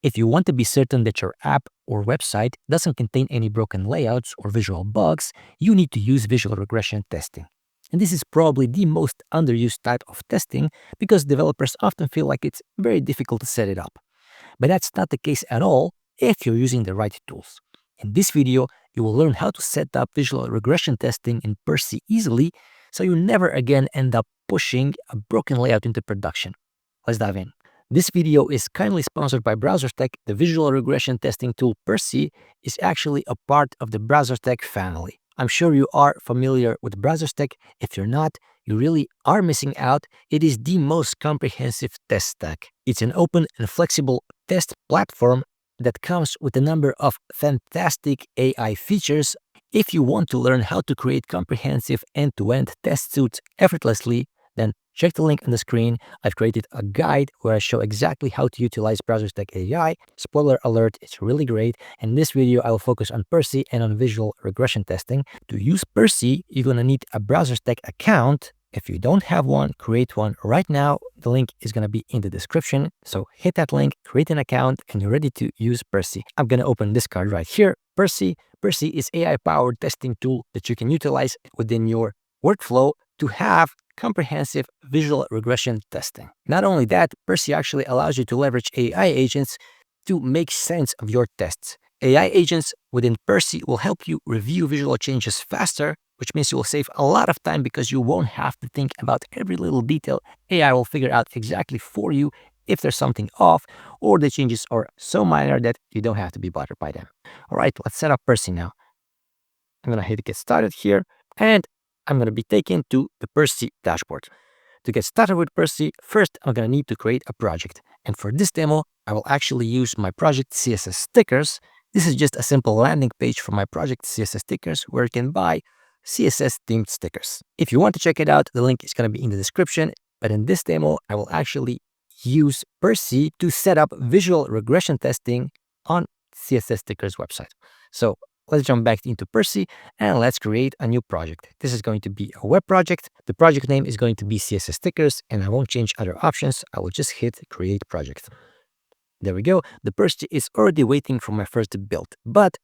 If you want to be certain that your app or website doesn't contain any broken layouts or visual bugs, you need to use visual regression testing. And this is probably the most underused type of testing because developers often feel like it's very difficult to set it up. But that's not the case at all if you're using the right tools. In this video, you will learn how to set up visual regression testing in Percy easily so you never again end up pushing a broken layout into production. Let's dive in. This video is kindly sponsored by BrowserTech. The visual regression testing tool Percy is actually a part of the BrowserTech family. I'm sure you are familiar with BrowserTech. If you're not, you really are missing out. It is the most comprehensive test stack. It's an open and flexible test platform that comes with a number of fantastic AI features. If you want to learn how to create comprehensive end-to-end test suites effortlessly, then check the link on the screen. I've created a guide where I show exactly how to utilize BrowserTech AI. Spoiler alert, it's really great. In this video, I will focus on Percy and on visual regression testing. To use Percy, you're going to need a BrowserTech account. If you don't have one, create one right now. The link is going to be in the description. So hit that link, create an account, and you're ready to use Percy. I'm going to open this card right here. Percy is AI-powered testing tool that you can utilize within your workflow to have comprehensive visual regression testing. Not only that, Percy actually allows you to leverage AI agents to make sense of your tests. AI agents within Percy will help you review visual changes faster, which means you will save a lot of time because you won't have to think about every little detail. AI will figure out exactly for you if there's something off or the changes are so minor that you don't have to be bothered by them. All right, let's set up Percy now. I'm going to hit get started here, and I'm going to be taken to the Percy dashboard. To get started with Percy, first I'm going to need to create a project. And for this demo, I will actually use my project CSS stickers. This is just a simple landing page for my project CSS stickers where you can buy CSS themed stickers. If you want to check it out, the link is going to be in the description. But in this demo, I will actually use Percy to set up visual regression testing on CSS stickers website. So let's jump back into Percy and let's create a new project. This is going to be a web project. The project name is going to be CSS stickers, and I won't change other options. I will just hit create project. There we go. The Percy is already waiting for my first build, but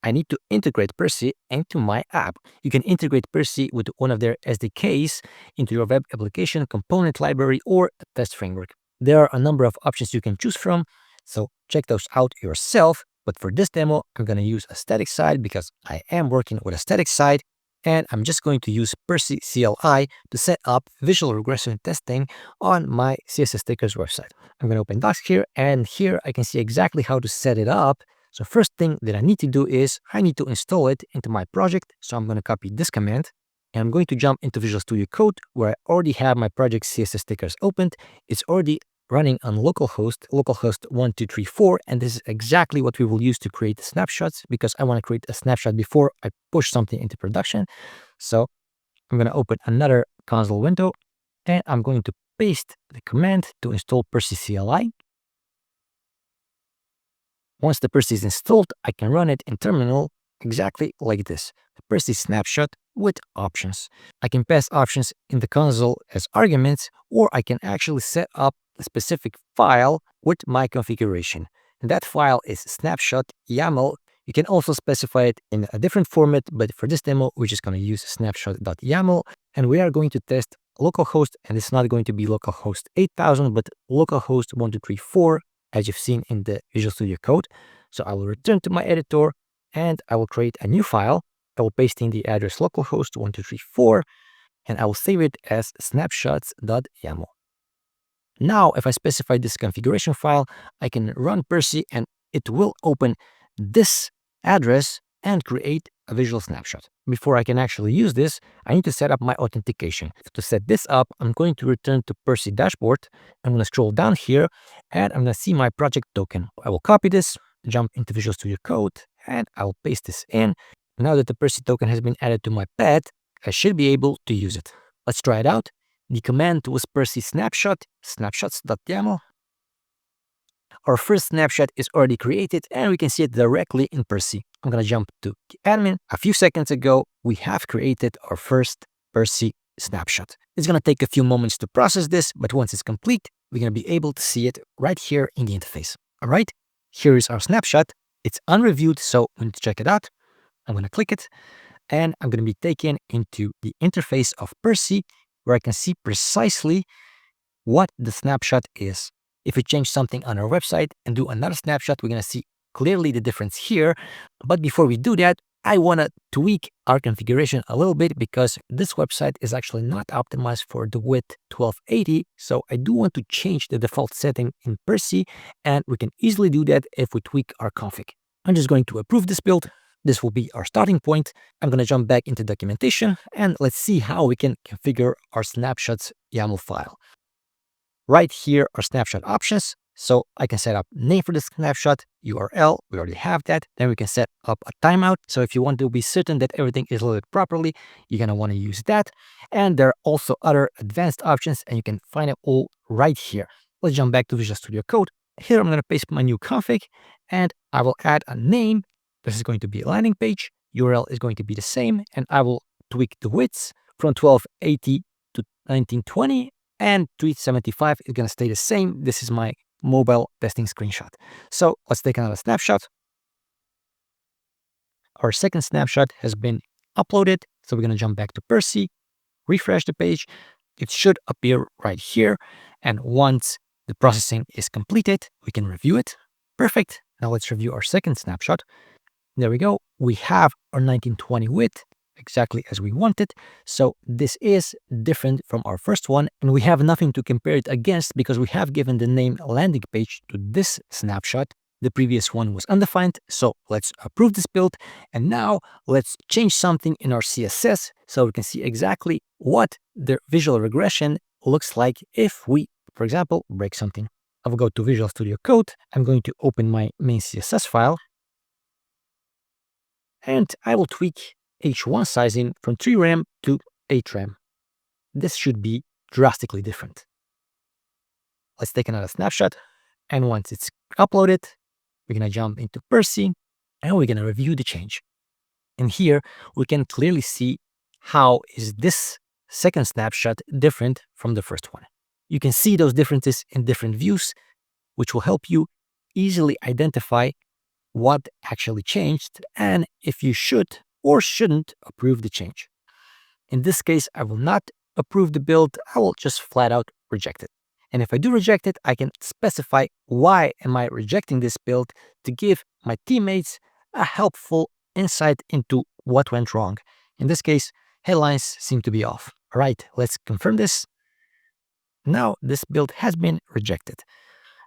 I need to integrate Percy into my app. You can integrate Percy with one of their SDKs into your web application, component library, or a test framework. There are a number of options you can choose from, so check those out yourself. But for this demo, I'm going to use a static site because I am working with a static site, and I'm just going to use Percy CLI to set up visual regression testing on my CSS stickers website. I'm going to open Docs here, and here I can see exactly how to set it up. So first thing that I need to do is I need to install it into my project. So I'm going to copy this command, and I'm going to jump into Visual Studio Code where I already have my project CSS stickers opened. It's already running on localhost 1234, and this is exactly what we will use to create the snapshots because I want to create a snapshot before I push something into production. So I'm going to open another console window, and I'm going to paste the command to install Percy CLI. Once the Percy is installed, I can run it in terminal exactly like this. The Percy snapshot with options. I can pass options in the console as arguments, or I can actually set up a specific file with my configuration. And that file is snapshot.yml. You can also specify it in a different format, but for this demo, we're just going to use snapshot.yml, and we are going to test localhost, and it's not going to be localhost 8000, but localhost 1234, as you've seen in the Visual Studio Code. So I will return to my editor, and I will create a new file. I will paste in the address localhost 1234, and I will save it as snapshots.yml. Now, if I specify this configuration file, I can run Percy, and it will open this address and create a visual snapshot. Before I can actually use this, I need to set up my authentication. To set this up, I'm going to return to Percy dashboard. I'm going to scroll down here, and I'm going to see my project token. I will copy this, jump into Visual Studio Code, and I will paste this in. Now that the Percy token has been added to my pad, I should be able to use it. Let's try it out. The command was Percy snapshot, snapshots.yml. Our first snapshot is already created, and we can see it directly in Percy. I'm going to jump to the admin. A few seconds ago, we have created our first Percy snapshot. It's going to take a few moments to process this, but once it's complete, we're going to be able to see it right here in the interface. All right, Here is our snapshot. It's unreviewed, so we need to check it out. I'm going to click it, and I'm going to be taken into the interface of Percy, where I can see precisely what the snapshot is. If we change something on our website and do another snapshot, we're going to see clearly the difference here. But before we do that, I want to tweak our configuration a little bit because this website is actually not optimized for the width 1280. So I do want to change the default setting in Percy, and we can easily do that if we tweak our config. I'm just going to approve this build. This will be our starting point. I'm going to jump back into documentation, and let's see how we can configure our snapshots YAML file. Right here are snapshot options. So I can set up name for the snapshot, URL, we already have that. Then we can set up a timeout. So if you want to be certain that everything is loaded properly, you're going to want to use that. And there are also other advanced options, and you can find it all right here. Let's jump back to Visual Studio Code. Here I'm going to paste my new config, and I will add a name. This is going to be a landing page. URL is going to be the same, and I will tweak the widths from 1280 to 1920. And 375 is going to stay the same. This is my mobile testing screenshot. So let's take another snapshot. Our second snapshot has been uploaded. So we're going to jump back to Percy, refresh the page. It should appear right here. And once the processing is completed, we can review it. Perfect. Now let's review our second snapshot. There we go. We have our 1920 width, exactly as we wanted. So this is different from our first one, and we have nothing to compare it against because we have given the name landing page to this snapshot. The previous one was undefined. So let's approve this build. And now let's change something in our CSS so we can see exactly what the visual regression looks like if we, for example, break something. I will go to Visual Studio Code. I'm going to open my main CSS file, and I will tweak H1 sizing from 3 rem to 8 rem. This should be drastically different. Let's take another snapshot. And once it's uploaded, we're going to jump into Percy, and we're going to review the change. And here we can clearly see how is this second snapshot different from the first one. You can see those differences in different views, which will help you easily identify what actually changed and if you should or shouldn't approve the change. In this case, I will not approve the build. I will just flat out reject it. And if I do reject it, I can specify why am I rejecting this build to give my teammates a helpful insight into what went wrong. In this case, headlines seem to be off. All right, let's confirm this. Now this build has been rejected.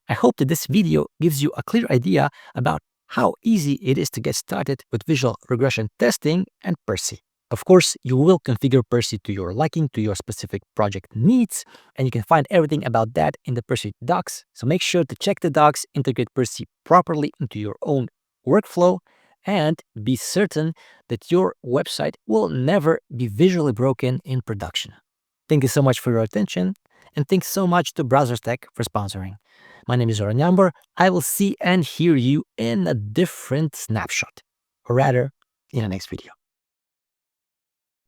I hope that this video gives you a clear idea about how easy it is to get started with visual regression testing and Percy. Of course, you will configure Percy to your liking, to your specific project needs, and you can find everything about that in the Percy docs. So make sure to check the docs, integrate Percy properly into your own workflow, and be certain that your website will never be visually broken in production. Thank you so much for your attention, and thanks so much to Browsers Tech for sponsoring. My name is Zoran Jambor. I will see and hear you in a different snapshot, or rather, in the next video.